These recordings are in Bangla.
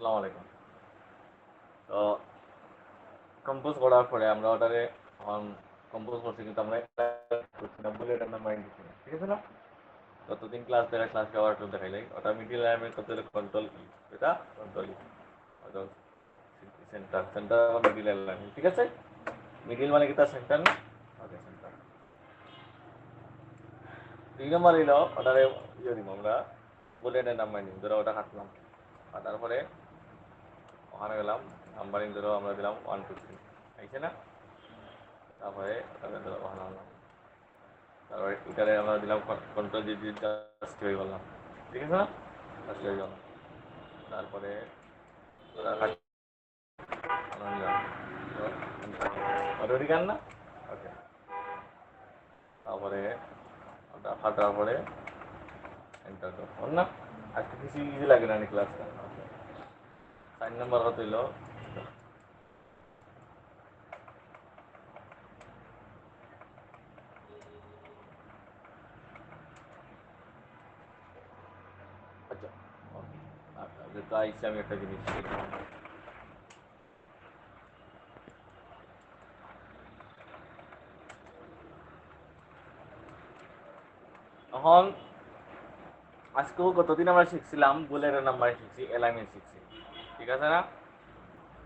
আসসালামু আলাইকুম। তো কম্পোজ করার পরে আমরা ওটারে এখন কম্পোজ করছি, কিন্তু আমরা করছি না বলে এটার নাম মাইন্ড দিচ্ছি না, ঠিক আছে না? ততদিন ক্লাস দেখা ক্লাস যাওয়ার তো দেখাইলাই ওটা মিডিল লাইনের করতে হলে কন্ট্রোল ই, এটা কন্ট্রোল ই, ওটা সেন্টার সেন্টার মিডিল লাইন, ঠিক আছে? মিডিল মানে কি তার সেন্টার না? ওকে, সেন্টার। 2 নম্বর এলো ওটারে ইয়ে দিব আমরা বুলেটের নাম মাইন্ড, ধরো ওটা কাটলাম, কাটার পরে ওখানে গেলাম নাম্বারিং, ধরো আমরা দিলাম 1 2 3, আইছে না? তারপরে ওটাকে ধরো ওখানে আনলাম, তারপরে এটারে আমরা দিলাম কন্ট্রোল জি জি, জাস্ট হয়ে গেলাম, ঠিক আছে না? জাস্ট হয়ে গেলাম। তারপরে ওটা রেডি গান না? ওকে। তারপরে ওটা কাটার পরে এন্টার দাও না? আজকে কিছু ইজি লাগে না ক্লাসটা। ওকে, 4 নম্বর কত হইলো? আচ্ছা, ওকে। আচ্ছা, যেহেতু আইসি আমি একটা জিনিস শিখলাম। এখন আজকেও কতদিন আমরা শিখছিলাম বুলেটের নাম্বার শিখছি, অ্যালাইনমেন্ট শিখছি, ঠিক আছে না?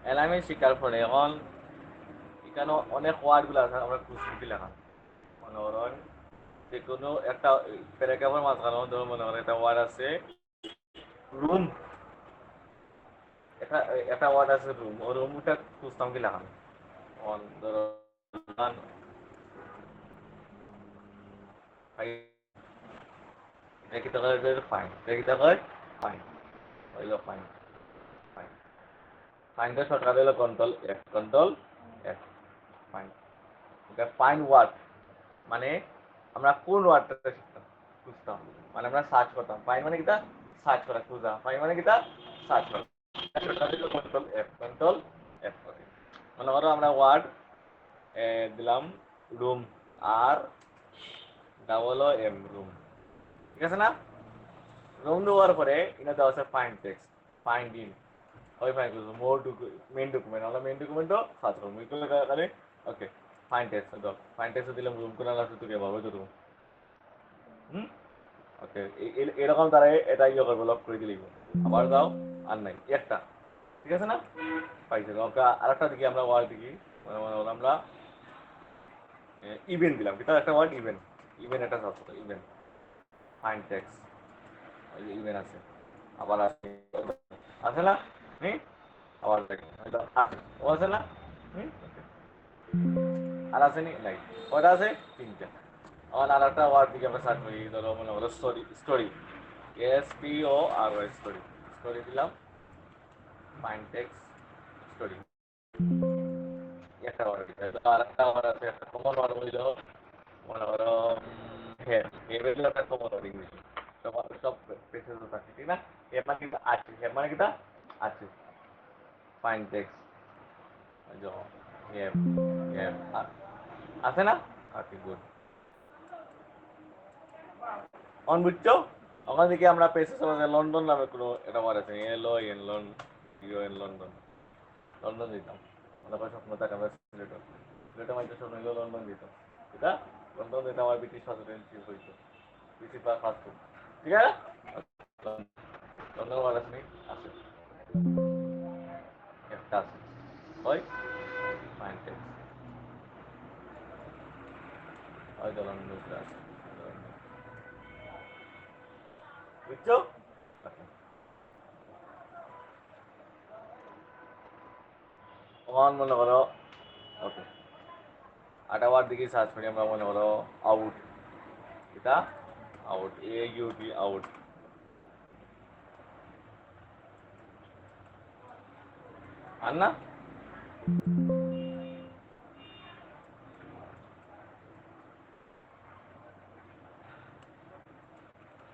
অ্যালাইনমেন্ট শিখার পরে এখন এখানে অনেক ওয়ার্ডগুলো আছে, আমরা খুঁজতে লেখা মনে করেন যে কোনো একটা প্যারাগ্রাফের মাঝখানে ধরুন মনে করেন একটা ওয়ার্ড আছে রুম, একটা একটা ওয়ার্ড আছে রুম, ও রুমটা খুঁজতাম কি লেখানো অন ধরো দেখি তো ফাইন, দেখি তো ফাইন হইলো ফাইন, ফাইন ফাইনটা শর্টকাট হলো control F, control F, find. Okay, find word মানে আমরা কোন ওয়ার্ডটা শিখতাম, খুঁজতাম, মানে আমরা সার্চ করতাম। ফাইন মানে কিটা সার্চ করা, খুঁজা। ফাইন মানে কিটা সার্চ করা, শর্টকাট হলো কন্ট্রোল এফ, কন্ট্রোল এফ করে। মনে করো আমরা ওয়ার্ড দিলাম রুম, আর ডাবল ও এম, রুম, ঠিক আছে না? রুম দেওয়ার পরে এটা দেওয়া আছে ফাইন টেক্সট, ফাইন্ড ইন, ওই ফাইন করবো মোর মেন ডকুমেন্ট, আমরা মেন ডকুমেন্টও সার্চ করবো এগুলো তাহলে। ওকে, ফাইন টেক্সট দাও, ফাইন টেক্সট দিলাম রুম কোন আছে তুই পাবো তো রুম। হুম, ওকে, এরকম তারা এটা ইয়ে করবো, লক করে দিলেই আবার দাও, আর নাই একটা, ঠিক আছে না? পাইছে। ওকে, আরেকটা দিকে আমরা ওয়ার্ড দিকে মানে মনে হলো আমরা ইভেন্ট দিলাম, কিন্তু একটা ওয়ার্ড ইভেন্ট, ইভেন্ট একটা সার্চ করো, ইভেন্ট, ফাইন টেক্সট, ওই যে ইভেন্ট আছে, আবার আছে, আছে না? হুম, আবার দেখো ও আছে না? হুম, আর আছে নি নাই, কয়টা আছে? 3টা। আমার আর একটা ওয়ার্ড দিকে আমরা সার্চ করি, ধরো মনে করো story, story, STORY, story, story দিলাম, ফাইন টেক্সট, স্টোরি, একটা ওয়ার্ড দিতে। আর একটা ওয়ার্ড আছে, একটা কমন ওয়ার্ড হইল মনে করো হেড, হেড হইল একটা কমন ওয়ার্ড ইংলিশ, সব সব পেজে তো থাকে, ঠিক না? হেড মানে কিন্তু আছে, হেড মানে কিটা আছে, ফাইন টেক্সট, হেড, হেড আছে না? ওকে, গুড। অন বুঝছো? ওখান থেকে আমরা পেয়েছি লন্ডন নামে কোনো এটা মার আছে, LON, লন্ডন, লন্ডন দিতাম। আমরা স্বপ্ন থাকে আমরা সিলেট, সিলেটে মাইতে স্বপ্ন হইলো লন্ডন দিতাম, এটা লন্ডন দিতাম, আমার ব্রিটিশ প্রেসিডেন্সিপ হইতো, ব্রিটিশ বা ফার্স্ট, ঠিক আছে? লন্ডন মার আছে নি? আছে, একটা আছে, হয় ফাইন টেক্সট, হয়তো লন্ডন আছে, বুঝছো? ওখান মনে করো, ওকে, আটাবার দিকে সার্চ করি আমরা মনে করো আউট, এটা আউট, AUT, আউট, আর না?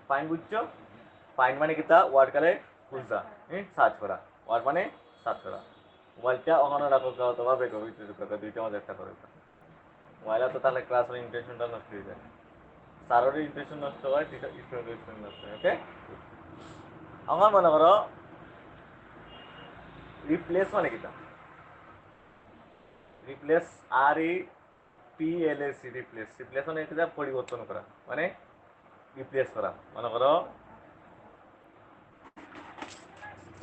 ফাইন বুঝছো? ফাইন মানে কিতা ওয়ার্ড কালে খুঁজা, সার্চ করা, ওয়ার্ড মানে সার্চ করা। মোবাইলটা ওখানে রাখো অথবা বেকো, দুইটা মধ্যে একটা করে। মোবাইলে তো তাহলে ক্লাসের ইন্টারেশনটা নষ্ট হয়ে যায়, স্যারেরও ইন্টারেশন নষ্ট হয়, স্টুডেন্টের ইন্টারেশন নষ্ট হয়। ওকে, আমার মনে করো রিপ্লেস মানে কিটা রিপ্লেস REPLAC রিপ্লেস রিপ্লেস মানে এটা পরিবর্তন করা মানে রিপ্লেস করা মনে করো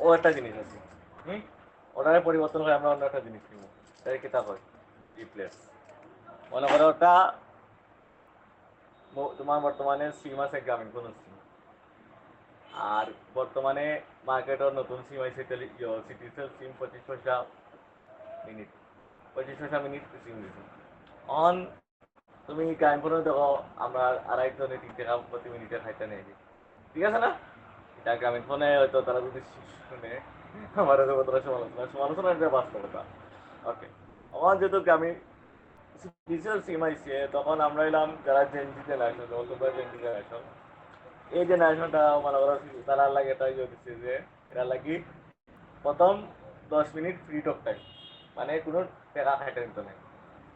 ও একটা জিনিস আছে ওটারে পরিবর্তন করে আমরা অন্য একটা জিনিস কিনবো তাই কিতা হয় রিপ্লেস মনে করো ওটা তোমার বর্তমানে সিম আছে গ্রামীণ ফোন সিম আর বর্তমানে মার্কেটের নতুন সিম আছে সিটিসেল সিম 25 পয়সা মিনিট 25 পয়সা মিনিট সিম দিচ্ছে অন তুমি গ্রামীণ ফোনে দেখো আমরা 2.5 3 টাকা প্রতি মিনিটে খাইতে নেই ঠিক আছে না এটা গ্রামীণ ফোনে হয়তো তারা যদি শুনে আমার তারা সমালোচনা এটা বাস্তবতা ওকে আমার যেহেতু গ্রামীণ ডিজিটাল সিম আইসে তখন আমরা এলাম যারা জেনজি জেনারেশন যেমন তোমরা জেনজি জেনারেশন এই জেনারেশনটা মনে করো তারা লাগে এটা ইয়ে দিচ্ছে যে এরা লাগি প্রথম 10 মিনিট ফ্রি টক টাইম মানে কোনো টাকা খাইতে নিতে নেই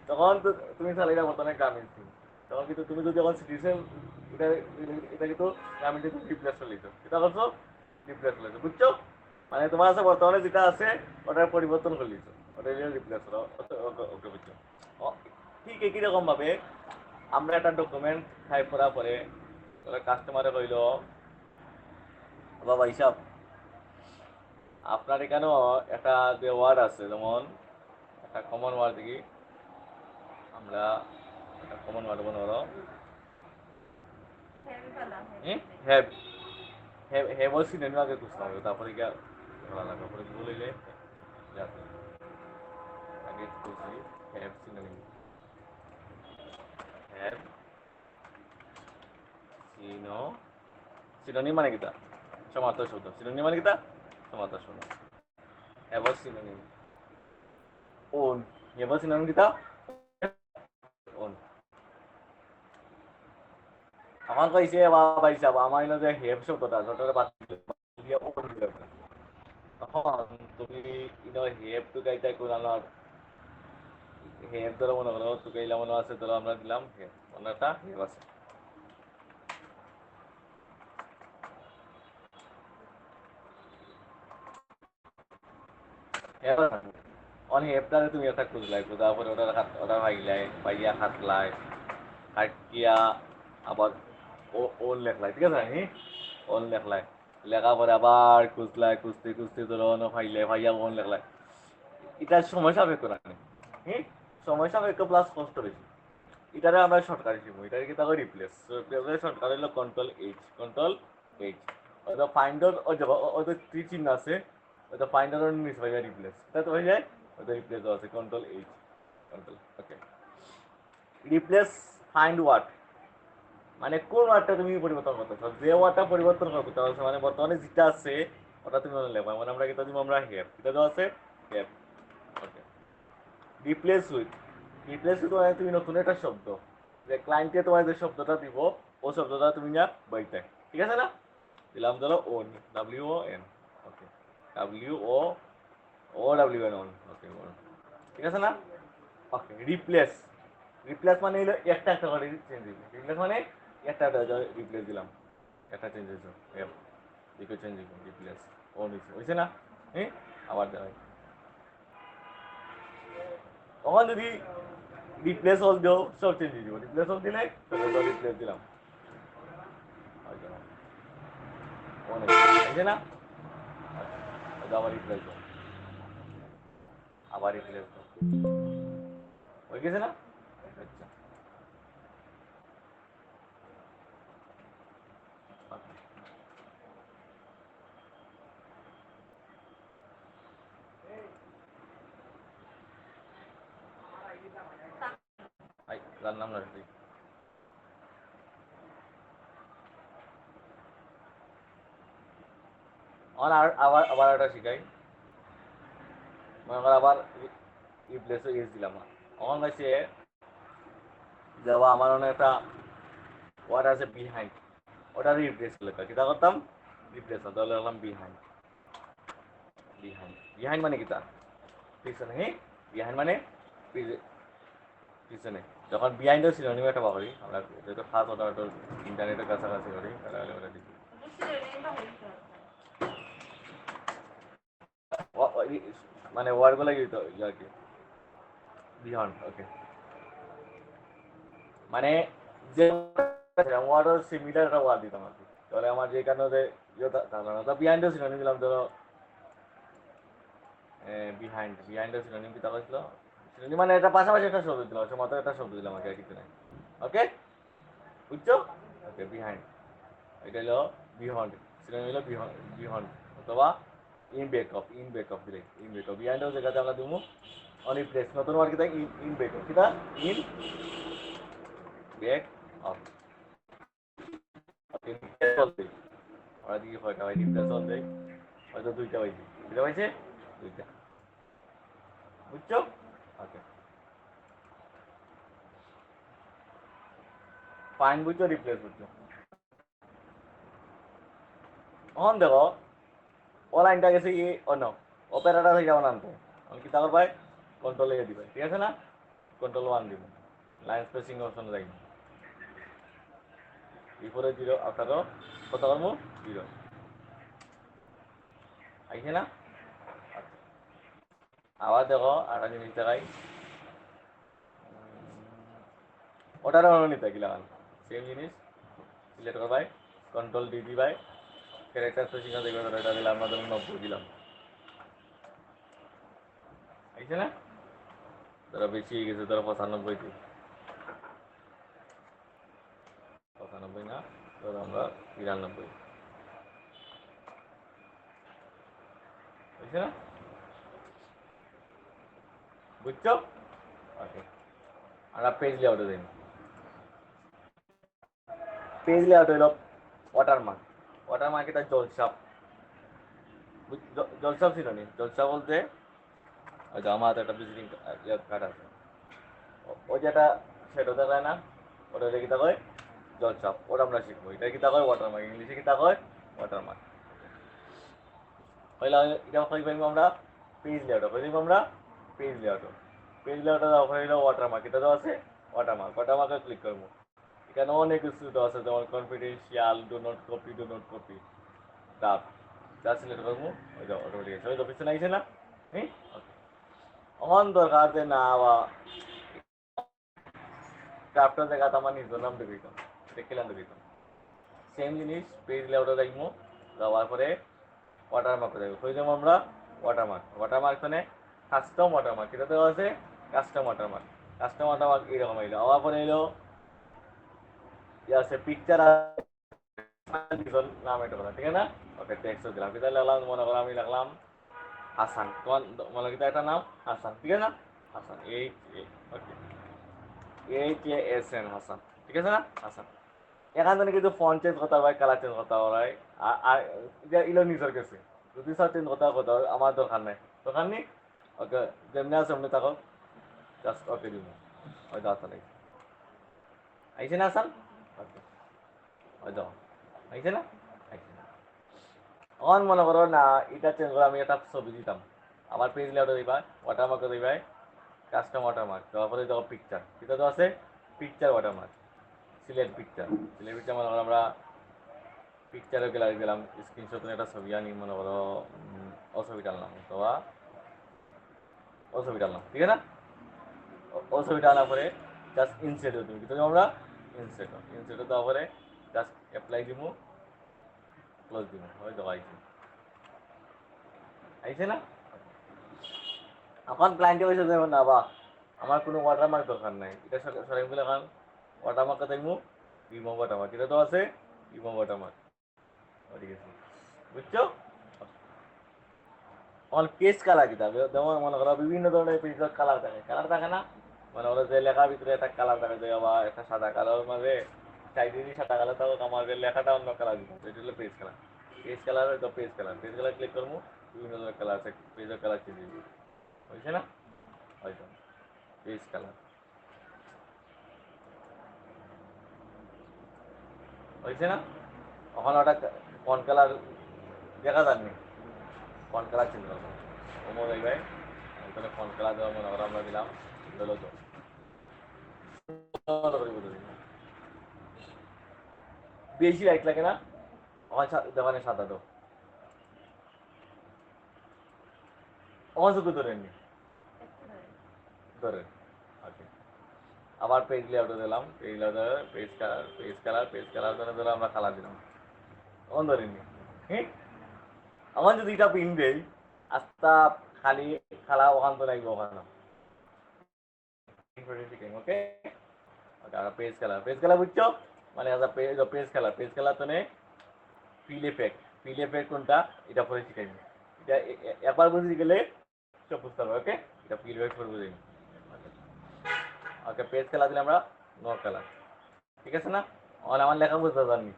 তখন তুমি চালাইলা বর্তমানে গ্রামীণ সিম তখন কিন্তু তুমি যদি এখন সিটিসেল এটা এটা কিন্তু গ্রামীণ কিন্তু রিপ্লেস করে লিখো এটা করছো রিপ্লেস করে লিখো বুঝছো মানে তোমার কাছে বর্তমানে যেটা আছে ওটার পরিবর্তন করে লিখো ওটা রিপ্লেস করো ওকে বুঝছো ঠিক একই রকম ভাবে আমরা একটা ডকুমেন্ট টাইপ করার পরে কাস্টমারে কইল বাবা হিসাব আপনার এখানেও একটা যে ওয়ার্ড আছে যেমন একটা কমন ওয়ার্ড দেখি আমরা একটা কমন ওয়ার্ড মনে করো হ্যাভ হ্যাভ ও সিনোনিম আগে খুঁজতে হবে তারপরে গিয়ে ভালো লাগবে তারপরে বলিলে আগে খুঁজি হ্যাভ সিনোনিম হ্যাভ সিনোনিম মানে কিতা সমার্থক শব্দ সিনোনিম মানে কিতা সমার্থক শব্দ হ্যাভ ও সিনোনিম ওন হ্যাভ ও সিনোনিম কিতা ওন আমার কইছে বাবা হিসাব আমার এনে যে হেভ শব্দটা ওটারে বাদ দিয়ে ওপর দিতে হবে তখন তুমি ইনো হেভ টু গাইতে কোনানোর হেভ ধরো মনে করো টু গাইলা মনে আছে ধরো আমরা দিলাম হেভ অন্যটা হেভ আছে অন হেভটারে তুমি একটা খুঁজলাই খোঁজার পরে ওটা ভাইলাই পাইয়া হাতলাই কাটিয়া আবার ওন লেখলাই ঠিক আছে ওন লেখলাই লেখা পরে আবার খুঁজলাই খুঁজতে খুঁজতে ধরো ভাইলে ভাইয়া ওন লেখলাই এটা সময় সাপেক্ষ না সময় সাপেক্ষ প্লাস কষ্ট বেশি এটারে আমরা শর্টকাট শিখবো এটারে কি তাকে রিপ্লেস শর্টকাট হলো কন্ট্রোল H ওটা ফাইন্ডার ওই ত্রি চিহ্ন আছে ওটা ফাইন্ডার নিচে হয়ে যায় রিপ্লেস তাই তো হয়ে যায় ওটা রিপ্লেস আছে কন্ট্রোল ওকে রিপ্লেস ফাইন্ড ওয়ার্ড মানে কোন ওয়ার্ডটা তুমি পরিবর্তন করতে চাও যে ওয়ার্ডটা পরিবর্তন করতে চাও মানে বর্তমানে যেটা আছে ওটা তুমি লেখো মানে আমরা কিতা দিব আমরা হেভ কিতা দেওয়া আছে হেভ ওকে রিপ্লেস উইথ মানে তুমি নতুন একটা শব্দ যে ক্লায়েন্টে তোমার যে শব্দটা দিব ও শব্দটা তুমি না বইতে ঠিক আছে না দিলাম ধরো won WON okay WOWN won okay ঠিক আছে না ওকে রিপ্লেস মানে হলো একটা একটা করে চেঞ্জ দিবে রিপ্লেস মানে একটা রিপ্লেস দিলাম একটা চেঞ্জ হয়েছে দিকে চেঞ্জ দিবে রিপ্লেস ওন হয়েছে না আবার দেওয়া তখন যদি রিপ্লেস অল দাও সব চেঞ্জ হয়ে যাবে রিপ্লেস অল দিলে রিপ্লেস দিলাম অনেক হয়েছে না আবার রিপ্লেস দাও আবার রিপ্লেস দাও হয়ে গেছে না আচ্ছা জানলাম না ঠিক আবার আবার একটা শিখাই মনে করো আবার রিপ্লেস দিলাম আমার কাছে যাওয়া আমার অনেক একটা ওয়ার্ড আছে বিহাইন্ড ওটা রিপ্লেস করলে কিতা করতাম রিপ্লেস না তাহলে বললাম বিহাইন্ড বিহাইন্ড মানে কিতা পিছনে বিহাইন্ড মানে পিছনে যখন বিহাইন্ডও ছিল একটা পাবি আমরা যেহেতু ফার্স্ট অর্ডার ইন্টারনেটের কাছাকাছি করি তাহলে ওটা দিচ্ছি মানে ওয়ার্ডগুলো কি তো আর কি বিহন্ড ওকে মানে যে ওয়ার্ড সিমিলার একটা ওয়ার্ড দিতাম আর কি তাহলে আমার যেখানে ইয়ে বিহাইন্ডও সিনোনিম দিলাম ধরো বিহাইন্ডের সিনোনিম কি তাহলে ছিল সিনোনিম মানে এটা পাশাপাশি একটা শব্দ দিলাম মাত্র একটা শব্দ দিলাম আর কিছু নাই ওকে বুঝছো ওকে বিহাইন্ড এটা হলো বিহন্ড সিনোনিম হলো বিহন্ড অথবা ইন ব্যাকআপ দিলে ইন ব্যাকআপ বিহাইন্ডের জায়গাতে আমরা দিব অন প্লেস নতুন ওয়ার্ড কি ইন ব্যাকআপ কিটা ইন ব্যাক আপ চলতে ওরা দিকে কয়টা হয় তিনটা চলতে হয়তো দুইটা হয়েছে বুঝতে পারছে দুইটা বুঝছো ওকে ফাইন বুঝছো রিপ্লেস বুঝছো এখন দেখো ও লাইনটা গেছে ই অন্য অপারেটর হয়ে যাবো নামতে আমি কি তারপর ভাই কন্ট্রোল এ দিবে ঠিক আছে না কন্ট্রোল 1 দিব লাইন স্পেসিং অপশন যাই বিফোরে 0 আফটারও কত করবো 0 আইছে না আবার দেখো আর জিনিস দেখাই ওটারও নিতে গেলাম সেম জিনিস সিলেক্ট করবাই কন্ট্রোল ডি দিবাই ক্যারেক্টার স্পেসিং দেখবে এটা দিলাম আমরা ধরুন 90 দিলাম আইছে না ধরো বেশি হয়ে গেছে ধরো 95 দিই 95 না ধরো আমরা 93 বুঝছো না বুঝছো ওকে আমরা পেজ লেআউটে দিই পেজ লেআউট হইল ওয়াটারমার্ক এটা জলসাপ জলসাপ ছিল নি জলসাপ বলতে ওই যে আমার একটা ভিজিটিং কার্ড আছে ওই যেটা সেটা দেখায় না ওটা কি তা কয় জলসাপ ওটা আমরা শিখবো এটা কি তা কয় ওয়াটারমার্ক ইংলিশে কি তা কয় ওয়াটারমার্ক পয়লা এটা কই পাইবো আমরা পেজ লেআউট কই দিব আমরা পেজ লেআউট ওখানে হলো ওয়াটারমার্ক এটা তো আছে ওয়াটারমার্কে ক্লিক করবো এখানে অনেক কিছু তো আছে যেমন কনফিডেন্সিয়াল ডু নট কপি ডাব যা সিলেক্ট করবো ওই যে অটোমেটিক আছে ওই তো পিছনে আইছে না হ্যাঁ অন দরকার যে না বা ক্রাফটের জায়গাতে আমার নিজের নাম দিয়ে দিতাম দেখলাম দিয়ে দিতাম সেম জিনিস পেজ লেআউটে দেখবো যাওয়ার পরে ওয়াটারমার্কে দেখবো হয়ে যাবো আমরা ওয়াটারমার্ক মানে কাস্টম ওয়াটারমার্ক এটা দেওয়া আছে কাস্টম ওয়াটারমার্ক এইরকম এলো আবার পরে এলো আছে পিকচার নাম এটা কথা ঠিক আছে না ওকে টেক্সট দিলাম এটা লাগলাম মনে করো আমি লাগলাম হাসান তোমার মনে কিন্তু একটা নাম হাসান ঠিক আছে না হাসান ওকে HASN হাসান ঠিক আছে না হাসান এখান থেকে কিন্তু ফন্ট চেঞ্জ করতে হয় কালার চেঞ্জ করতে হয় আর ইলো নিজের কাছে যদি সব চেঞ্জ করতে হয় আমার দরকার নেই ওকে যেমনি আছে এমনি থাকো জাস্ট ওকে দিব ওই দাও তাহলে আইছে না হাসান ওকে ওই দাও আইছে না আইছে না অন মনে করো না এটা চেঞ্জ করে আমি একটা ছবি দিতাম আমার পেজ লেআউট দিবা ওয়াটারমার্ক দিবা কাস্টম ওয়াটারমার্ক তারপরে দেখো পিকচার এটা তো আছে পিকচার ওয়াটারমার্ক সিলেক্ট পিকচার মনে করো আমরা পিকচারে গেলাম স্ক্রিনশট একটা ছবি আনি মনে করো অছবি টানলাম অথবা অছবি টানলাম ঠিক আছে না অছবি টানার পরে জাস্ট ইনসেট তুমি কিন্তু আমরা ইনসেট দেওয়ার পরে জাস্ট অ্যাপ্লাই দিব ক্লোজ দিব হয় তো আইছে না এখন ক্লায়েন্টে বসে যাবে না বা আমার কোনো ওয়াটারমার্ক দরকার নাই এটা সরাই বলে এখন ওয়াটারমার্ক দেখবো রিমুভ ওয়াটারমার্ক এটা তো আছে রিমুভ ওয়াটারমার্ক ঠিক আছে বুঝছো আমার পেজ কালার কিতা যেমন মনে করো বিভিন্ন ধরনের পেজের কালার থাকে না মনে করো যে লেখার ভিতরে একটা কালার থাকে যে বা একটা সাদা কালার মাঝে চাইদিনই সাদা কালার থাকো আমার যে লেখাটা অন্য কালার দিতে এটা হলো পেজ কালার তো পেজ কালার ক্লিক করবো বিভিন্ন ধরনের কালার আছে পেজের কালার চেঞ্জ দিবি বুঝছে না হয়তো পেজ কালার হয়েছে না ওখানে ওটা কোন কালার দেখা যাননি কোন কালার চেঞ্জ করবো ওমো দেখবে ওখানে কোন কালার দেওয়া মনে করো আমরা দিলাম হলো তো বেশি লাইট লাগে না আমার দোকানে সাদা তো অসুখ ধরেননি ধরে ওকে আবার পেজ লেআউটে দিলাম পেজ লেআউটে পেজ কালার ধরে আমরা কালার দিলাম তখন ধরেননি হ্যাঁ আমার যদি এটা পিন দেই আস্তা খালি খালা ওখান তো লাগবে ওখানে ওকে পেজ খেলা বুঝছো মানে পেজ খেলা তো নেই ফিল এফেক্ট কোনটা এটা পরে শিখাইনি এটা একবার বুঝে গেলে সব বুঝতে পারবে ওকে এটা ফিল এফেক্ট পরে বুঝে ওকে পেজ খেলা দিলে আমরা নো খেলা ঠিক আছে না আমার লেখা বুঝতে পারনি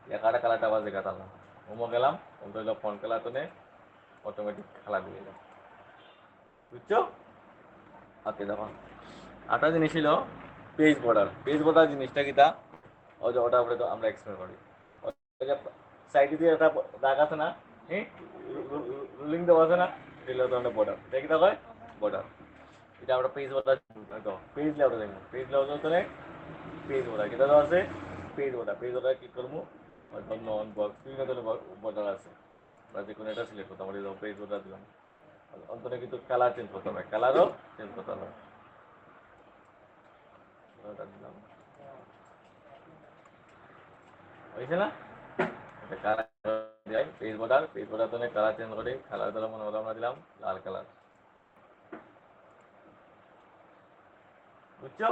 লেখাটা খেলাটা আবার দেখা তাহলে হোমো গেলাম হোম ফোন খেলা তো নেই অটোমেটিক খেলা দিয়ে গেলাম বুঝছো ওকে দেখো আটা জিনিস ছিল পেজ বর্ডার জিনিসটা কিটা ওই যে ওটা উপরে তো আমরা এক্সপ্লেন করি সাইডে দিয়ে একটা দাগ আছে না হ্যাঁ রুলিং দেওয়া আছে না এটা হলো ধরনের বর্ডার এটা কিটা হয় বর্ডার এটা আমরা পেজ বর্ডার পেজ লেআউট দেখবো পেজ লেআউট তো পেজ বর্ডার কিটা দেওয়া আছে পেজ বর্ডার কি করবো নন বক্স বিভিন্ন ধরনের বর্ডার আছে বা যে কোনো এটা সিলেক্ট করতে আমরা পেজ বর্ডার দিলাম অন্তরে কিন্তু কালার চেঞ্জ করতে হবে কালারও চেঞ্জ করতে হবে হয়েছে না কালার দেয় পেজ বর্ডার তো কালার চেঞ্জ করে কালার দ্বারা মনে হলো আমরা দিলাম লাল কালার বুঝছো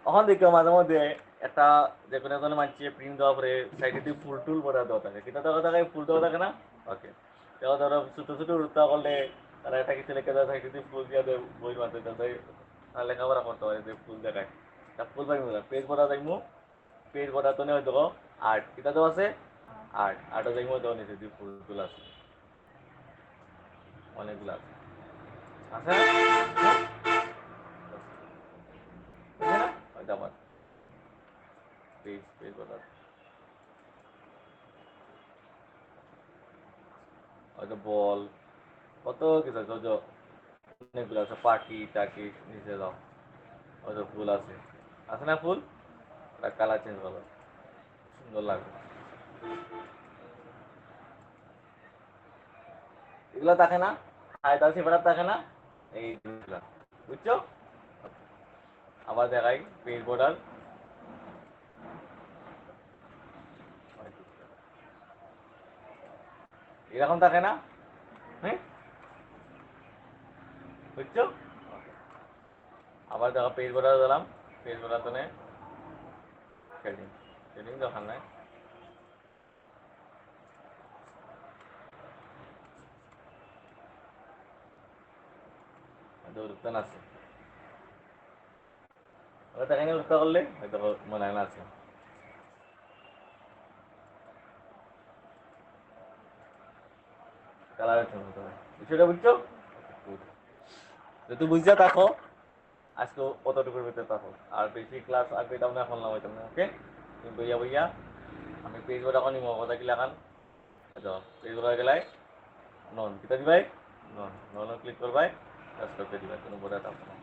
এখন দেখো মাঝে মধ্যে একটা যে কোনো ধরনের মানছি প্রিন্ট দেওয়ার পরে সাইডে দিয়ে ফুল টুল বড়া দেওয়া থাকে কিটা দেওয়া থাকে ফুল দেওয়া থাকে না ওকে দেওয়া ধরো ছোটো ছোটো উত্তা করলে তারা এটা কিছু লেখা দেওয়া থাকে যদি ফুল দিয়ে দেয় বই মারতে তাদের লেখাপড়া করতে হয় যে ফুল দেখায় তা ফুল পাইব না পেজ বড়া তো নেই দেখো আর্ট কিটা দেওয়া আছে আর্টও দেখবো দেওয়া নিচে দিয়ে ফুল টুল আছে অনেকগুলো আছে আছে না ওইটা আমার পেজ বড়া হয়তো বল কত কিছু আছে হয়তো অনেকগুলো আছে পাখি টাকি নিচে দাও হয়তো ফুল আছে না ফুল ওটা কালার চেঞ্জ করো সুন্দর লাগবে এগুলো থাকে না হায়দার সেপার থাকে না এই জিনিসগুলো বুঝছো আবার দেখাই পেজ বর্ডার এরকম থাকে না হ্যাঁ বুঝছো আবার দেখো পেজ বর্ডার দিলাম পেজ বর্ডার তো শেডিং শেডিং দরকার নাই উত্তর আছে ওটা দেখাই উত্তর করলে হয়তো মনে হয় না আছে কালার চেঞ্জ হতে হবে বিষয়টা বুঝছো যদি বুঝতে থাকো আজকে অতটুকুর ভিতরে থাকো আর বেশি ক্লাস আর পেতাম না এখন নামাইতাম না ওকে তুমি বইয়া আমি পেজ বড় এখন নিমো কথা কি লাগান পেজ বড় গেলাই নন কিতা দিবাই নন ক্লিক করবাই সাবস্ক্রাইব করে দিবাই কোনো বড় থাকবে না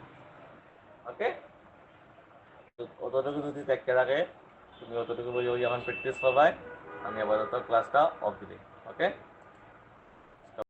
ওকে অতটুকু যদি দেখতে থাকে তুমি অতটুকু বই এখন প্র্যাকটিস করবাই আমি আবার ক্লাসটা অফ দিই ওকে